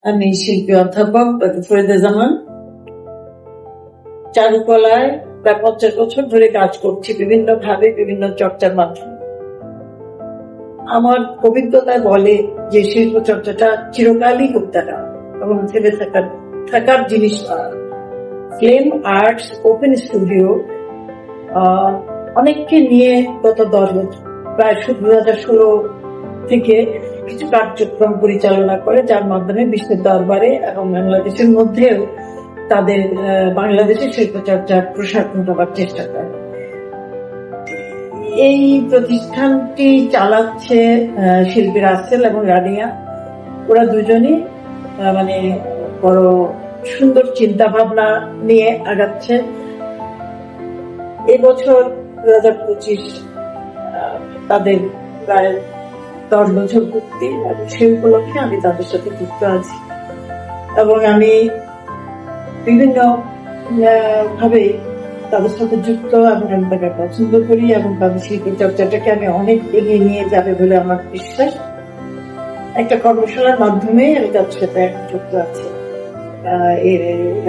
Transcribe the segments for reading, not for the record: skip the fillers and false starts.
আমি শিল্পী অধ্যাপক ফরিদা জামান। চারুকলায় প্রায় 50 বছর ধরে কাজ করছি, বিভিন্ন ভাবে বিভিন্ন চর্চার মাধ্যমে। আমার অভিজ্ঞতায় বলে যে শিল্প চর্চাটা চিরকালই করতে হয় এবং থেমে থাকার জিনিস নয়। ফ্লেম আর্টস ওপেন স্টুডিও অনেককে নিয়ে গত 10 বছর প্রায় 2016 থেকে কিছু কার্যক্রম পরিচালনা করে, যার মাধ্যমে বিশ্বের দরবারে এবং বাংলাদেশের মধ্যেও তাদের বাংলাদেশের শিল্পচর্চার প্রসার ঘটাবার চেষ্টা করে। এই প্রতিষ্ঠানটি চালাচ্ছে শিল্পী রাসেল এবং রানিয়া। ওরা দুজনই মানে বড় সুন্দর চিন্তা ভাবনা নিয়ে আগাচ্ছে। এবছর 2025 তাদের প্রায় 10 বছর পূর্তি, এবং সেই উপলক্ষে আমি তাদের সাথে যুক্ত আছি এবং আমি বিভিন্ন ভাবে তাদের সাথে যুক্ত এবং আমি তাকে পছন্দ করি এবং তাদের শিল্প চর্চাটাকে আমি অনেক এগিয়ে নিয়ে যাবে বলে আমার বিশ্বাস। একটা কর্মশালার মাধ্যমে আমি তাদের সাথে যুক্ত আছি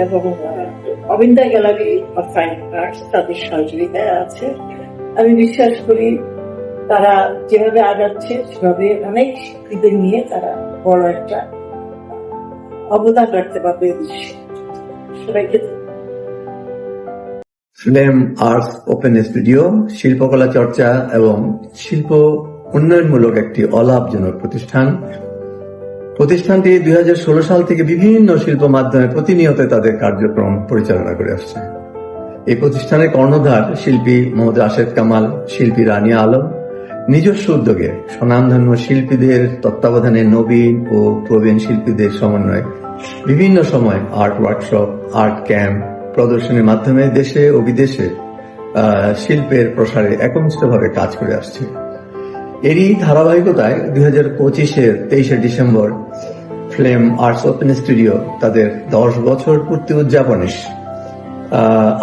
এবং অবিন্দা গ্যালারি অফ ফাইন আর্টস তাদের সহযোগিতায় আছে। আমি বিশ্বাস করি তারা যেভাবে আগাচ্ছে সেভাবে অনেক শিল্পীদের নিয়ে তারা বড় একটা অবদান রাখতে পারবে। সবাইকে ফ্লেম আর্টস ওপেন স্টুডিও শিল্পকলা চর্চা এবং শিল্প উন্নয়নমূলক একটি অলাভজনক প্রতিষ্ঠান। প্রতিষ্ঠানটি 2016 সাল থেকে বিভিন্ন শিল্প মাধ্যমে প্রতিনিয়ত তাদের কার্যক্রম পরিচালনা করে আসছে। এই প্রতিষ্ঠানের কর্ণধার শিল্পী মোহাম্মদ রাশেদ কামাল, শিল্পী রানিয়া আলম নিজস্ব উদ্যোগে স্বনামধন্য শিল্পীদের তত্ত্বাবধানে নবীন ও প্রবীণ শিল্পীদের সমন্বয়ে বিভিন্ন সময় আর্ট ওয়ার্কশপ, আর্ট ক্যাম্প, প্রদর্শনীর মাধ্যমে দেশে ও বিদেশে শিল্পের প্রসারে একনিষ্ঠভাবে কাজ করে আসছে। এরই ধারাবাহিকতায় 2025-এর 23শে December Flame Arts Open Studio তাদের 10 বছর পূর্তি উদযাপনে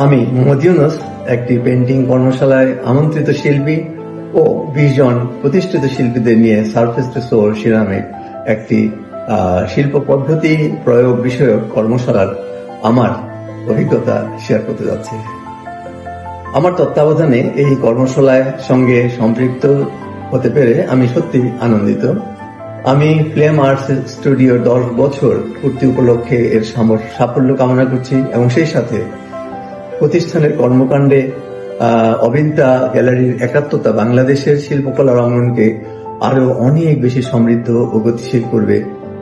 আমি মোহাম্মদ ইউনুস একটি পেন্টিং কর্মশালায় আমন্ত্রিত শিল্পী ও 20 জন প্রতিষ্ঠিত শিল্পীদের নিয়ে সারফেস টু সোল সিরামিক একটি শিল্প পদ্ধতি প্রয়োগ বিষয়ক কর্মশালার আমার অভিজ্ঞতা শেয়ার করতে যাচ্ছি। আমার তত্ত্বাবধানে এই কর্মশালায় সঙ্গে সম্পৃক্ত হতে পেরে আমি সত্যি আনন্দিত। আমি ফ্লেম আর্টস স্টুডিওর 10 বছর পূর্তি উপলক্ষে এর সাফল্য কামনা করছি এবং সেই সাথে প্রতিষ্ঠানের কর্মকাণ্ডে অবিন্তা গ্যালারির একাত্মতা বাংলাদেশের শিল্পকলার অঙ্গনকে আরো অনেক বেশি সমৃদ্ধ ও গতিশীল করবে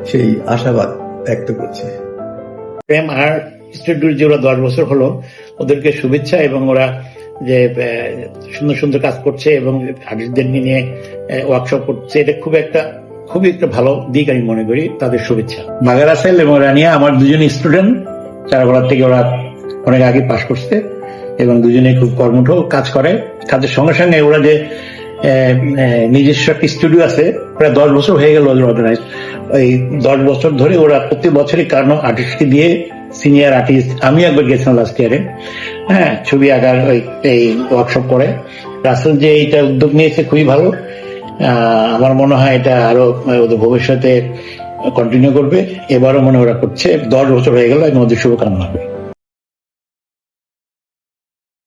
সেই আশাবাদ ব্যক্ত করছে। ফ্লেম আর্ট স্টুডিওর যে ওরা 10 বছর হলো, ওদেরকে শুভেচ্ছা এবং ওরা যে সুন্দর সুন্দর কাজ করছে এবং আর্টিস্টদের নিয়ে ওয়ার্কশপ করছে, এটা খুবই একটা ভালো দিক আমি মনে করি। তাদের শুভেচ্ছা। মাগা রাসেল এবং রানিয়া আমার দুজন স্টুডেন্ট, চারুকলা থেকে ওরা অনেক আগে পাশ করছে এবং দুজনে খুব কর্মঠ কাজ করে। কাজের সঙ্গে সঙ্গে ওরা যে নিজস্ব একটা স্টুডিও আছে, প্রায় 10 বছর হয়ে গেল ওদের অর্গানাইজ। এই 10 বছর ধরে ওরা প্রতি বছরই কারণ আর্টিস্টকে দিয়ে সিনিয়র আর্টিস্ট, আমি একবার গেছিলাম লাস্ট ইয়ারে, ছবি আঁকার এই ওয়ার্কশপ করে। রাসেল যে এইটা উদ্যোগ নিয়েছে খুবই ভালো। আমার মনে হয় এটা আরো ওদের ভবিষ্যতে কন্টিনিউ করবে। এবারও মনে ওরা করছে, 10 বছর হয়ে গেল, আমি ওদের শুভকামনা করি।